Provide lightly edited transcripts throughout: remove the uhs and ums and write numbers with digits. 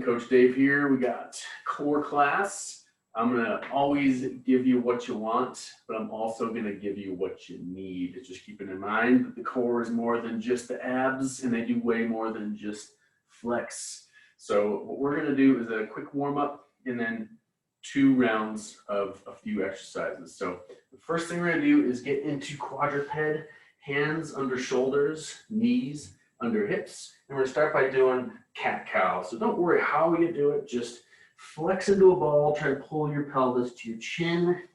Coach Dave here. We got core class. I'm gonna always give you what you want, but I'm also gonna give you what you need. Just keeping in mind that the core is more than just the abs, and they do way more than just flex. So what we're gonna do is a quick warm up and then 2 rounds of a few exercises. So the first thing we're gonna do is get into quadruped, hands under shoulders, knees under hips. And we're gonna start by doing cat-cow. So don't worry how you do it, just flex into a ball, try to pull your pelvis to your chin,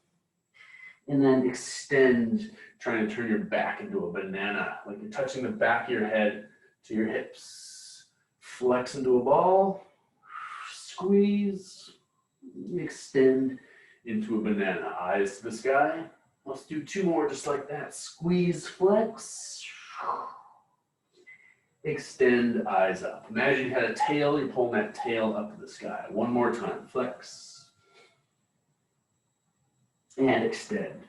and then extend, trying to turn your back into a banana, like you're touching the back of your head to your hips. Flex into a ball, squeeze, extend into a banana. Eyes to the sky. Let's do 2 more just like that. Squeeze, flex, extend, eyes up. Imagine you had a tail, you're pulling that tail up to the sky. 1 more time, flex, and extend.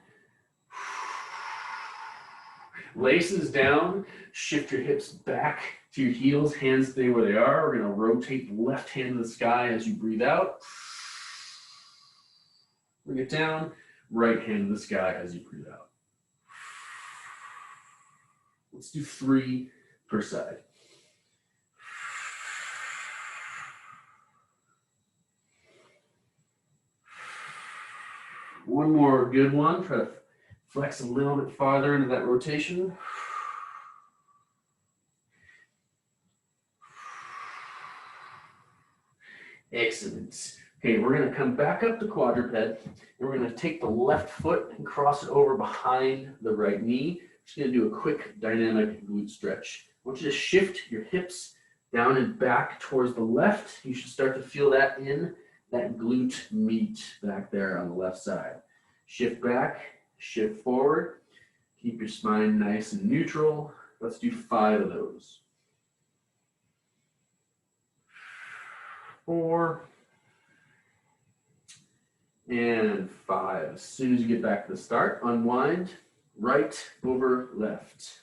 Laces down, shift your hips back to your heels, hands stay where they are. We're gonna rotate the left hand to the sky as you breathe out. Bring it down, right hand to the sky as you breathe out. Let's do 3 per side. One more good one. Try to flex a little bit farther into that rotation. Excellent. Okay, we're going to come back up to quadruped, and we're going to take the left foot and cross it over behind the right knee. Just going to do a quick dynamic glute stretch. I want you to shift your hips down and back towards the left. You should start to feel that in that glute meat back there on the left side. Shift back, shift forward. Keep your spine nice and neutral. Let's do 5 of those. 4 and 5. As soon as you get back to the start, unwind, right over left.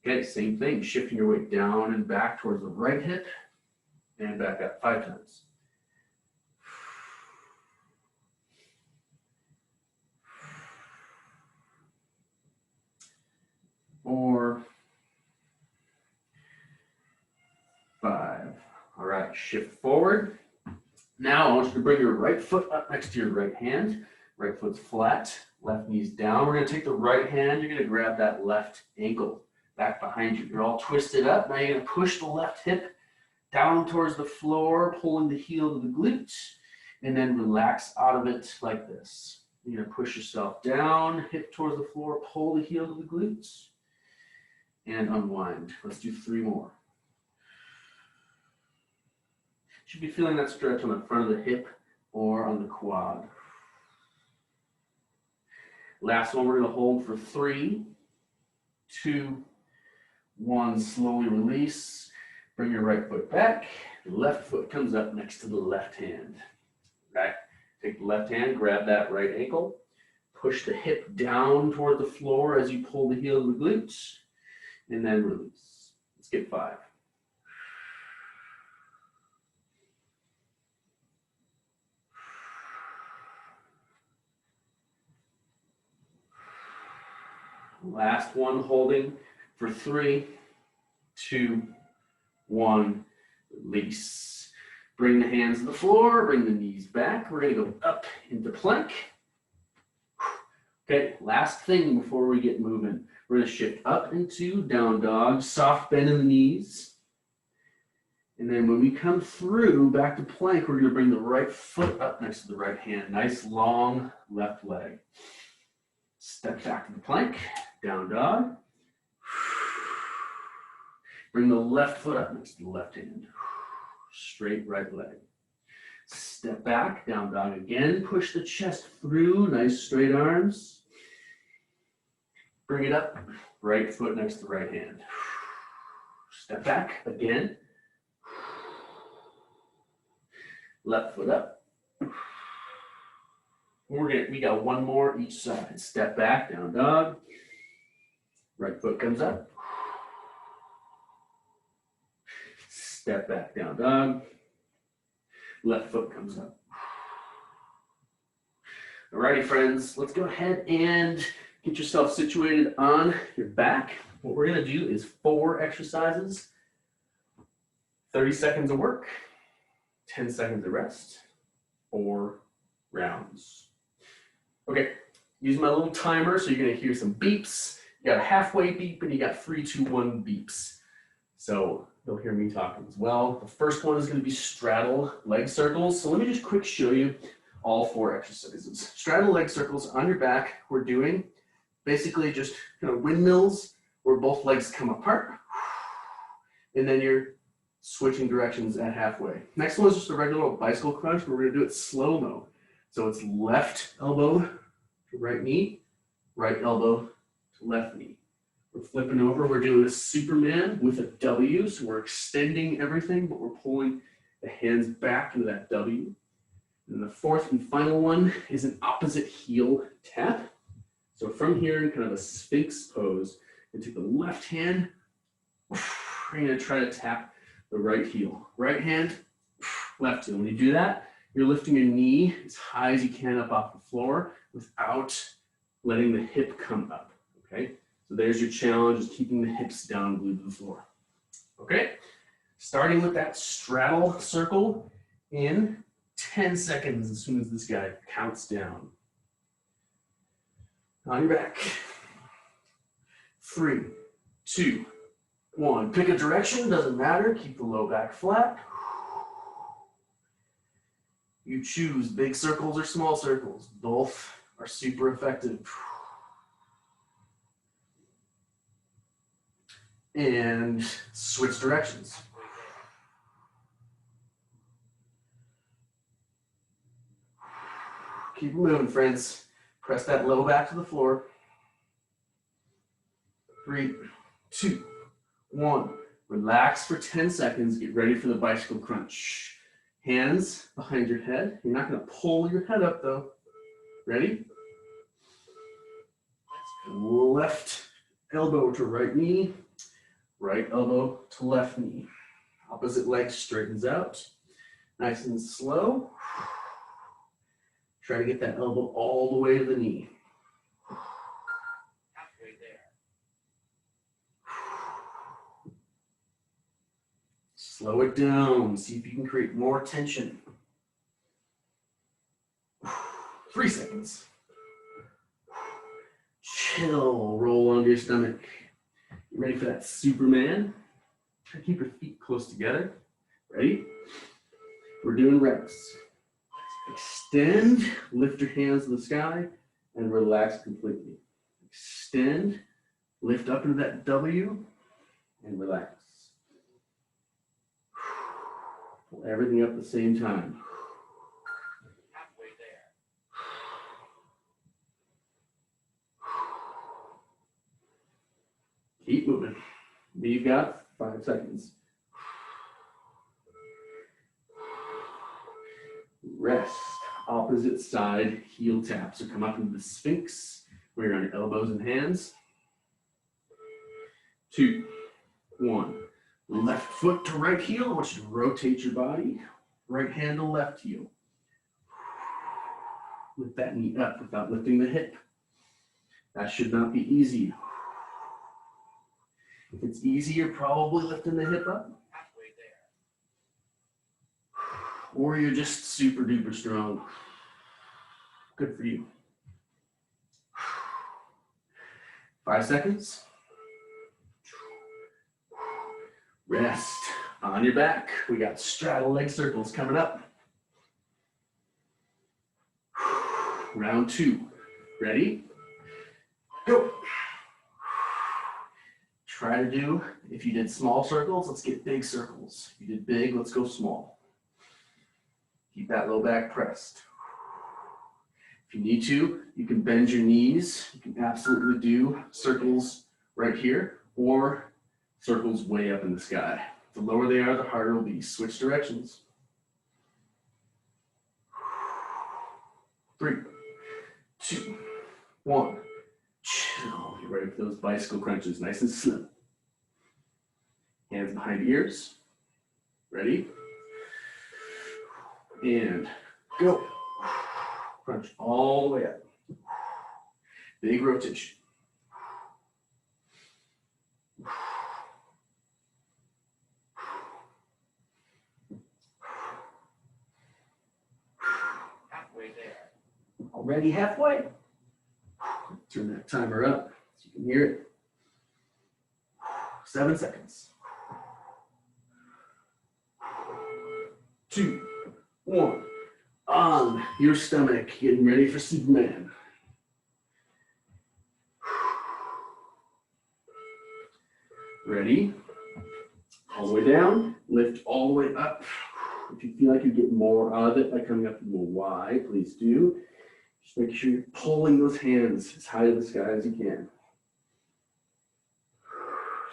Okay, same thing, shifting your weight down and back towards the right hip and back up 5 times. 4, 5. All right, shift forward. Now I want you to bring your right foot up next to your right hand. Right foot's flat, left knee's down. We're gonna take the right hand, you're gonna grab that left ankle back behind you. You're all twisted up. Now you're gonna push the left hip down towards the floor, pulling the heel to the glute, and then relax out of it like this. You're gonna push yourself down, hip towards the floor, pull the heel to the glutes, and unwind. Let's do 3 more. Should be feeling that stretch on the front of the hip or on the quad. Last one, we're going to hold for 3, 2, 1. Slowly release. Bring your right foot back. The left foot comes up next to the left hand. Right? Take the left hand, grab that right ankle. Push the hip down toward the floor as you pull the heel to the glutes. And then release. Let's get 5. Last one, holding for 3, 2, 1, release. Bring the hands to the floor, bring the knees back. We're gonna go up into plank. Okay, last thing before we get moving. We're gonna shift up into down dog, soft bend in the knees. And then when we come through back to plank, we're gonna bring the right foot up next to the right hand. Nice long left leg. Step back to the plank, down dog. Bring the left foot up next to the left hand. Straight right leg. Step back, down dog again. Push the chest through, nice straight arms. Bring it up, right foot next to the right hand. Step back again. Left foot up. We got 1 more each side. Step back, down dog. Right foot comes up. Step back, down dog. Left foot comes up. Alrighty, friends, let's go ahead and get yourself situated on your back. What we're gonna do is 4 exercises, 30 seconds of work, 10 seconds of rest, 4 rounds. Okay, use my little timer, so you're gonna hear some beeps. You got a halfway beep and you got 3, 2, 1 beeps. So you'll hear me talking as well. The first one is gonna be straddle leg circles. So let me just quick show you all 4 exercises. Straddle leg circles on your back. We're doing basically just kind of windmills where both legs come apart. And then you're switching directions at halfway. Next one is just a regular old bicycle crunch, but we're gonna do it slow-mo. So it's left elbow to right knee, right elbow to left knee. We're flipping over, we're doing a Superman with a W, so we're extending everything, but we're pulling the hands back into that W. And the fourth and final one is an opposite heel tap. So from here in kind of a Sphinx pose, you take the left hand, we're gonna try to tap the right heel. Right hand, left heel. When you do that, you're lifting your knee as high as you can up off the floor without letting the hip come up, okay? So there's your challenge, is keeping the hips down, glued to the floor. Okay, starting with that straddle circle in 10 seconds as soon as this guy counts down. On your back. 3, 2, 1. Pick a direction, doesn't matter. Keep the low back flat. You choose big circles or small circles. Both are super effective. And switch directions. Keep moving, friends. Press that low back to the floor. 3, 2, 1. Relax for 10 seconds. Get ready for the bicycle crunch. Hands behind your head. You're not going to pull your head up, though. Ready? Left elbow to right knee. Right elbow to left knee. Opposite leg straightens out. Nice and slow. Try to get that elbow all the way to the knee. Halfway there. Slow it down. See if you can create more tension. 3 seconds. Chill. Roll onto your stomach. You ready for that Superman? Try to keep your feet close together. Ready? We're doing reps. Extend, lift your hands to the sky, and relax completely. Extend, lift up into that W, and relax. Pull everything up at the same time. Halfway there. Keep moving. You've got 5 seconds. Rest. Opposite side heel tap. So come up into the Sphinx where you're on your elbows and hands. 2, 1. Left foot to right heel. I want you to rotate your body. Right hand to left heel. Lift that knee up without lifting the hip. That should not be easy. If it's easy, you're probably lifting the hip up. Or you're just super duper strong. Good for you. 5 seconds. Rest on your back. We got straddle leg circles coming up. Round 2. Ready? Go. Try to do, if you did small circles, let's get big circles. If you did big, let's go small. Keep that low back pressed. If you need to, you can bend your knees. You can absolutely do circles right here or circles way up in the sky. The lower they are, the harder it will be. Switch directions. 3, 2, 1. Chill. Get ready for those bicycle crunches. Nice and slow. Hands behind ears. Ready? and go. Crunch all the way up. Big rotation. Halfway there. Already halfway. Turn that timer up so you can hear it. 7 seconds. 2, 1. On your stomach, getting ready for Superman. Ready? All the way down, lift all the way up. If you feel like you get more out of it by coming up a little wide, please do. Just make sure you're pulling those hands as high to the sky as you can.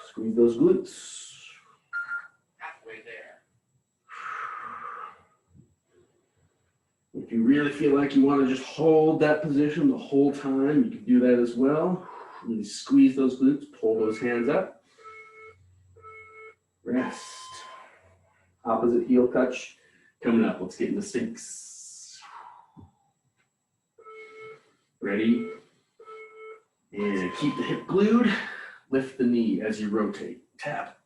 Squeeze those glutes. Halfway there. If you really feel like you want to just hold that position the whole time, you can do that as well. Really squeeze those glutes, pull those hands up. Rest. Opposite heel touch coming up. Let's get into Sphinx. Ready? And keep the hip glued. Lift the knee as you rotate. Tap.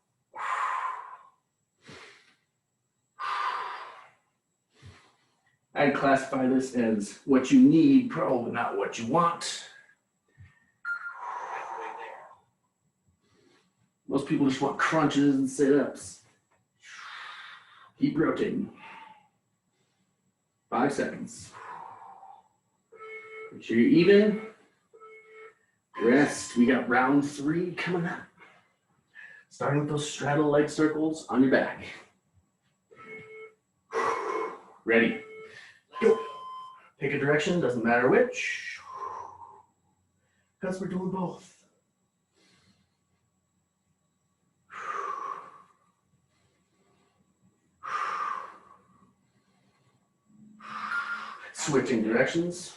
I'd classify this as what you need, probably not what you want. Halfway there. Most people just want crunches and sit-ups. Keep rotating. 5 seconds. Make sure you're even. Rest. We got round 3 coming up. Starting with those straddle leg circles on your back. Ready. Go. Pick a direction, doesn't matter which. Because we're doing both. Switching directions.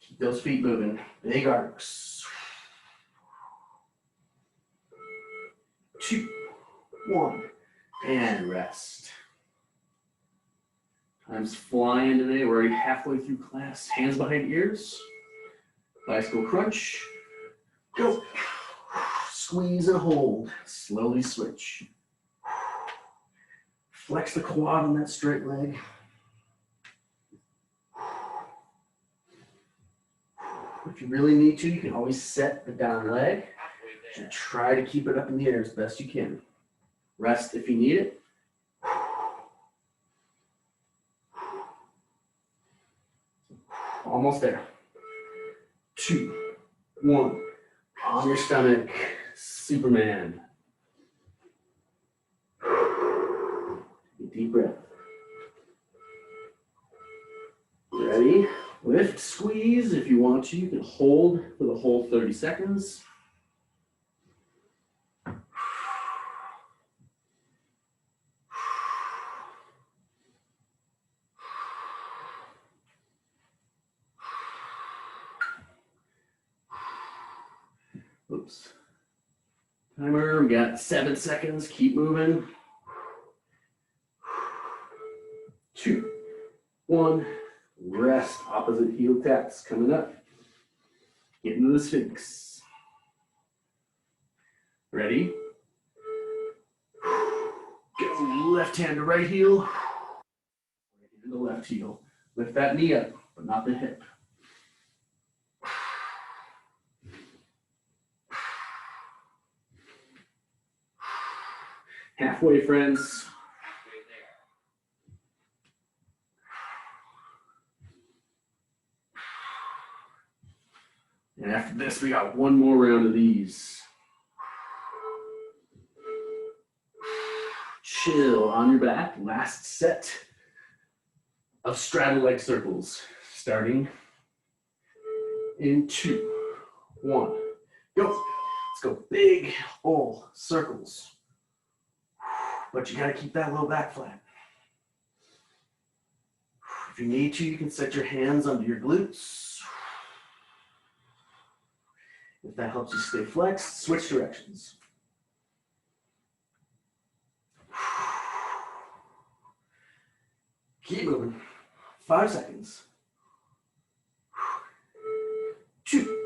Keep those feet moving. Big arcs. 2, 1, and rest. Time's flying today. We're already halfway through class. Hands behind ears. Bicycle crunch. Go. Squeeze and hold. Slowly switch. Flex the quad on that straight leg. If you really need to, you can always set the down leg. And try to keep it up in the air as best you can. Rest if you need it. Almost there. 2, 1. On your stomach. Superman. Deep breath. Ready? Lift, squeeze. If you want to, you can hold for the whole 30 seconds. Oops. Timer, we got 7 seconds. Keep moving. 2, 1. Rest. Opposite heel taps coming up. Get into the Sphinx. Ready? Go left hand to right heel. Right hand to the left heel. Lift that knee up, but not the hip. Halfway, friends. And after this, we got one more round of these. Chill on your back. Last set of straddle leg circles. Starting in 2, 1. Go. Let's go big, full circles. But you got to keep that low back flat. If you need to, you can set your hands under your glutes. If that helps you stay flexed, switch directions. Keep moving. 5 seconds. 2,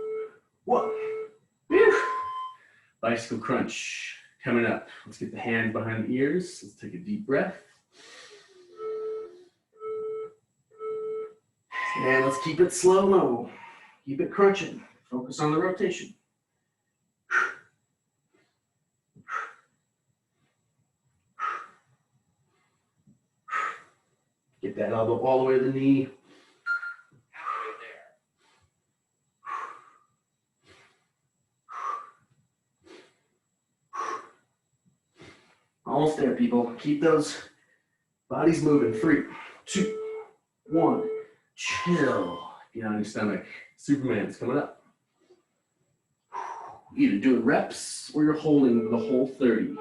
1. Whew. Bicycle crunch coming up. Let's get the hand behind the ears. Let's take a deep breath. And let's keep it slow-mo. Keep it crunching. Focus on the rotation. Get that elbow all the way to the knee. Halfway there. Almost there, people. Keep those bodies moving. 3, 2, 1. Chill. Get on your stomach. Superman's coming up. Either doing reps or you're holding the whole 30.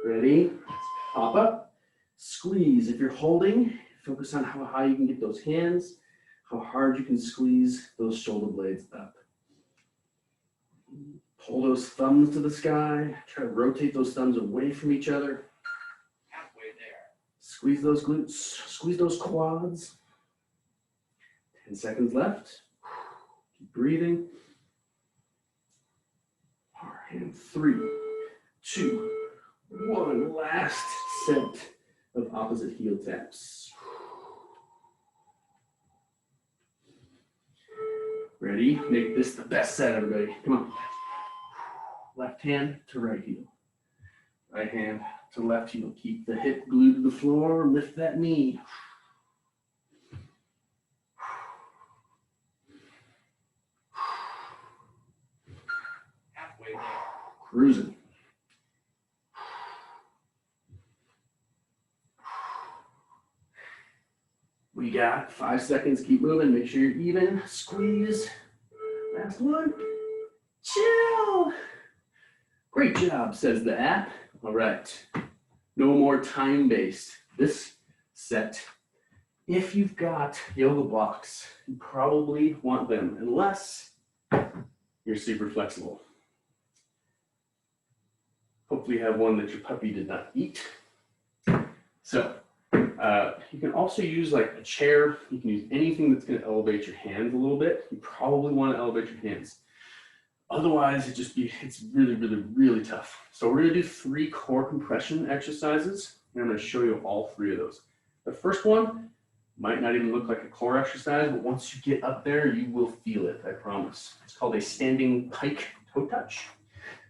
Ready? Pop up. Squeeze. If you're holding, focus on how high you can get those hands, how hard you can squeeze those shoulder blades up. Pull those thumbs to the sky. Try to rotate those thumbs away from each other. Halfway there. Squeeze those glutes. Squeeze those quads. 10 seconds left. Keep breathing. And 3, 2, 1. Last set of opposite heel taps. Ready? Make this the best set, everybody. Come on. Left hand to right heel. Right hand to left heel. Keep the hip glued to the floor. Lift that knee. Halfway there. Cruising. We got 5 seconds. Keep moving. Make sure you're even. Squeeze. Last one. Chill. Great job, says the app. All right. No more time-based. This set, if you've got yoga blocks, you probably want them, unless you're super flexible. Hopefully you have one that your puppy did not eat. So you can also use like a chair. You can use anything that's going to elevate your hands a little bit. You probably want to elevate your hands. Otherwise, it's really, really, really tough. So we're going to do 3 core compression exercises, and I'm going to show you all 3 of those. The first one might not even look like a core exercise, but once you get up there, you will feel it, I promise. It's called a standing pike toe touch.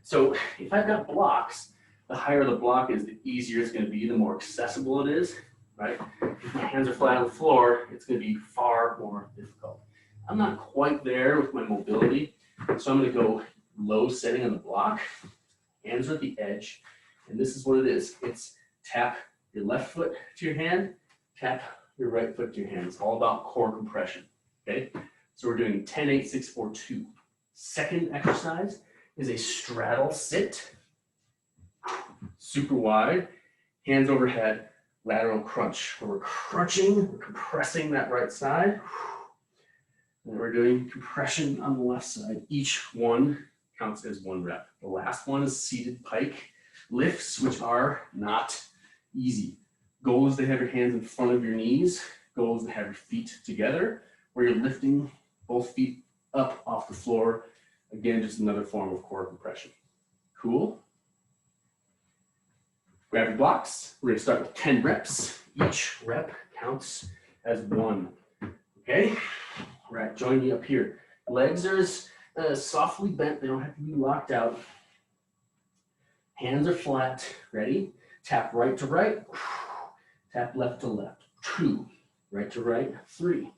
So if I've got blocks, the higher the block is, the easier it's going to be, the more accessible it is, right? If my hands are flat on the floor, it's going to be far more difficult. I'm not quite there with my mobility, so I'm going to go low setting on the block. Hands are at the edge, and this is what it is. It's tap your left foot to your hand, tap your right foot to your hand. It's all about core compression, okay? So we're doing 10, 8, 6, 4, 2. Second exercise is a straddle sit, super wide, hands overhead, lateral crunch. Where we're crunching, we're compressing that right side. And we're doing compression on the left side. Each one counts as 1 rep. The last one is seated pike lifts, which are not easy. Goal is to have your hands in front of your knees. Goal is to have your feet together, where you're lifting both feet up off the floor. Again, just another form of core compression. Cool? Grab your blocks. We're gonna start with 10 reps. Each rep counts as 1. Okay? All right, join me up here. Legs are softly bent. They don't have to be locked out. Hands are flat. Ready? Tap right to right. Tap left to left. 2. Right to right. 3.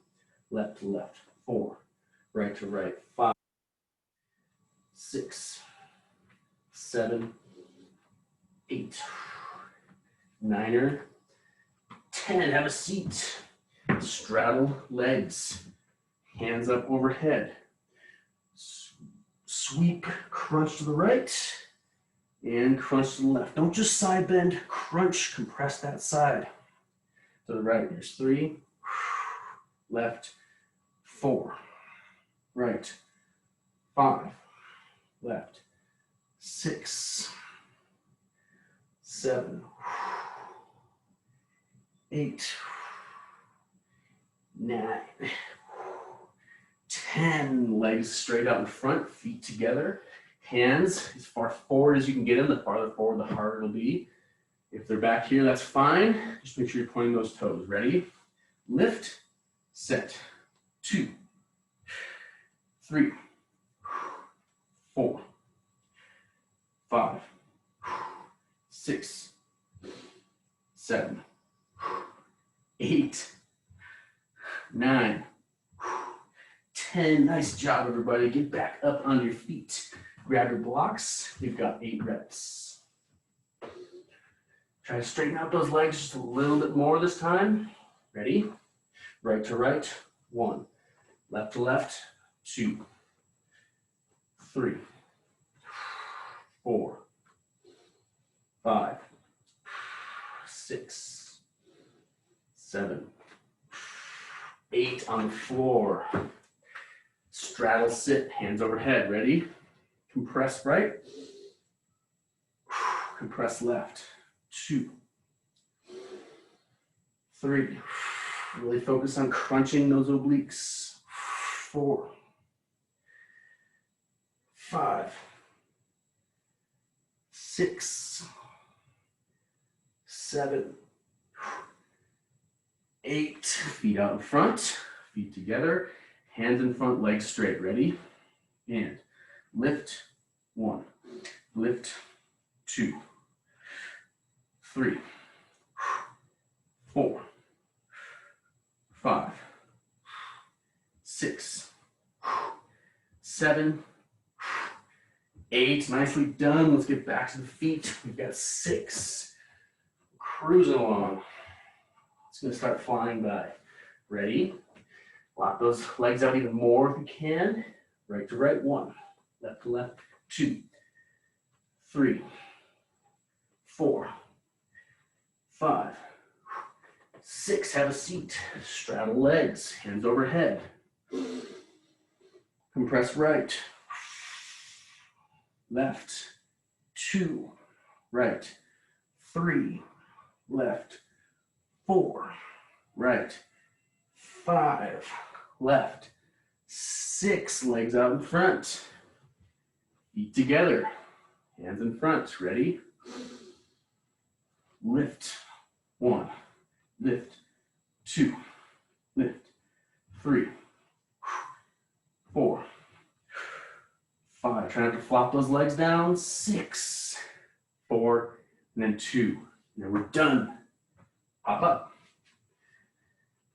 Left to left. 4. Right to right. 5. 6. 7. 8. 9. 10. Have a seat. Straddle legs. Hands up overhead. Sweep, crunch to the right, and crunch to the left. Don't just side bend, crunch, compress that side. To the right, there's 3, left, 4, right, 5, left, 6, 7, 8, 9, 10. Legs straight out in front, feet together. Hands as far forward as you can get them. The farther forward, the harder it'll be. If they're back here, that's fine. Just make sure you're pointing those toes. Ready? Lift, set. 2, 3, 4, 5, 6, 7, 8, 9, 10. Nice job, everybody. Get back up on your feet. Grab your blocks. We've got 8 reps. Try to straighten out those legs just a little bit more this time. Ready? Right to right, 1. Left to left, 2, 3, 4, 5, 6, 7, 8 on the floor. Straddle sit, hands overhead. Ready? Compress right. Compress left. 2, 3. Really focus on crunching those obliques. 4, 5, 6, 7, 8. Feet out in front, feet together, hands in front, legs straight. Ready? And lift, 1, lift, 2, 3, 4, 5, 6, 7, 8. Nicely done. Let's get back to the feet. We've got 6. Cruising along. It's going to start flying by. Ready? Lock those legs out even more if you can. Right to right, 1. Left to left, 2, 3, 4, 5, 6. Have a seat. Straddle legs. Hands overhead. Compress right. Left. 2. Right. 3. Left. 4. Right. 5. Left. 6. Legs out in front. Feet together. Hands in front. Ready? Lift. 1. Lift. 2. Lift. 3. 4. 5. Try not to flop those legs down. 6. 4. And then 2. And then we're done. Hop up.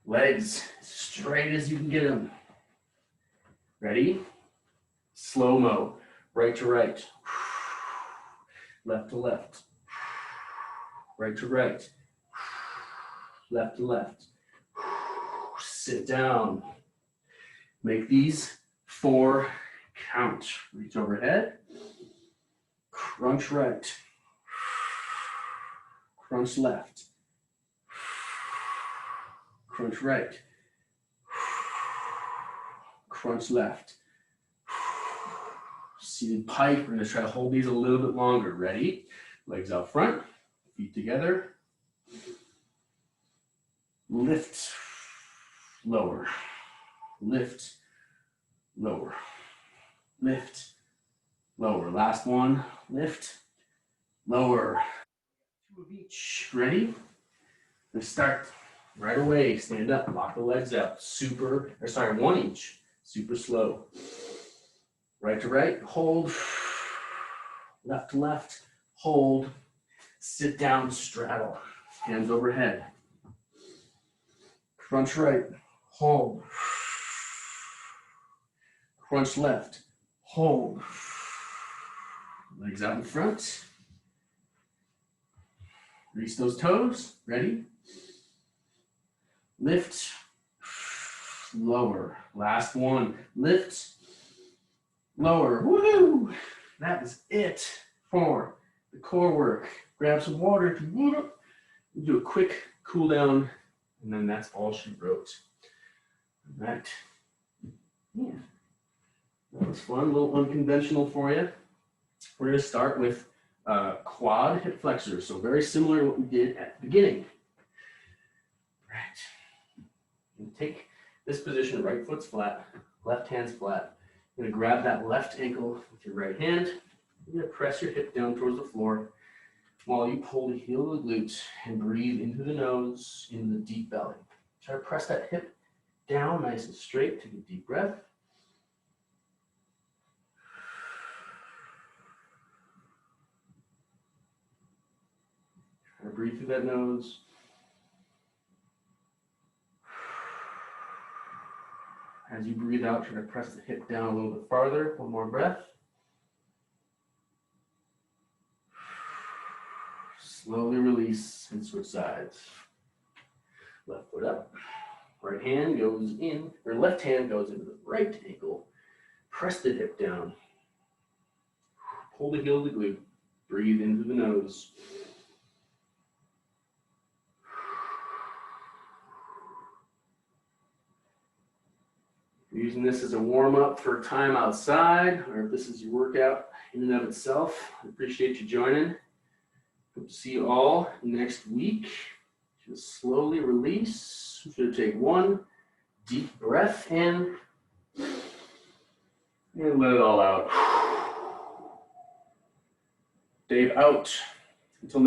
Legs straight as you can get them. Ready? Slow-mo. Right to right. Left to left. Right to right. Left to left. Sit down. Make these 4 count. Reach overhead. Crunch right. Crunch left. Crunch right. Crunch left. Seated pike. We're going to try to hold these a little bit longer. Ready? Legs out front. Feet together. Lift. Lower. Lift. Lower. Lift. Lower. Last one. Lift. Lower. 2 of each. Ready? Let's start right away. Stand up. Lock the legs out. 1 each. Super slow. Right to right. Hold. Left to left. Hold. Sit down. Straddle. Hands overhead. Crunch right. Hold. Crunch left. Hold. Legs out in front. Reach those toes. Ready? Lift. Lower. Last one. Lift. Lower. Woohoo! That is it for the core work. Grab some water if you need it. We'll do a quick cool down, and then that's all she wrote. All right. Yeah. That was fun, a little unconventional for you. We're going to start with quad hip flexors. So very similar to what we did at the beginning. Right. And take This position, right foot's flat, left hand's flat. You're gonna grab that left ankle with your right hand. You're gonna press your hip down towards the floor while you pull the heel of the glute and breathe into the nose, into the deep belly. Try to press that hip down nice and straight. Take a deep breath. Try to breathe through that nose. As you breathe out, try to press the hip down a little bit farther. One more breath. Slowly release and switch sides. Left foot up. Right hand goes in, or left hand goes into the right ankle. Press the hip down. Pull the heel of the glute. Breathe into the nose. Using this as a warm-up for time outside, or if this is your workout in and of itself, I appreciate you joining. Hope to see you all next week. Just slowly release. I'm going to take one deep breath in and let it all out. Dave out.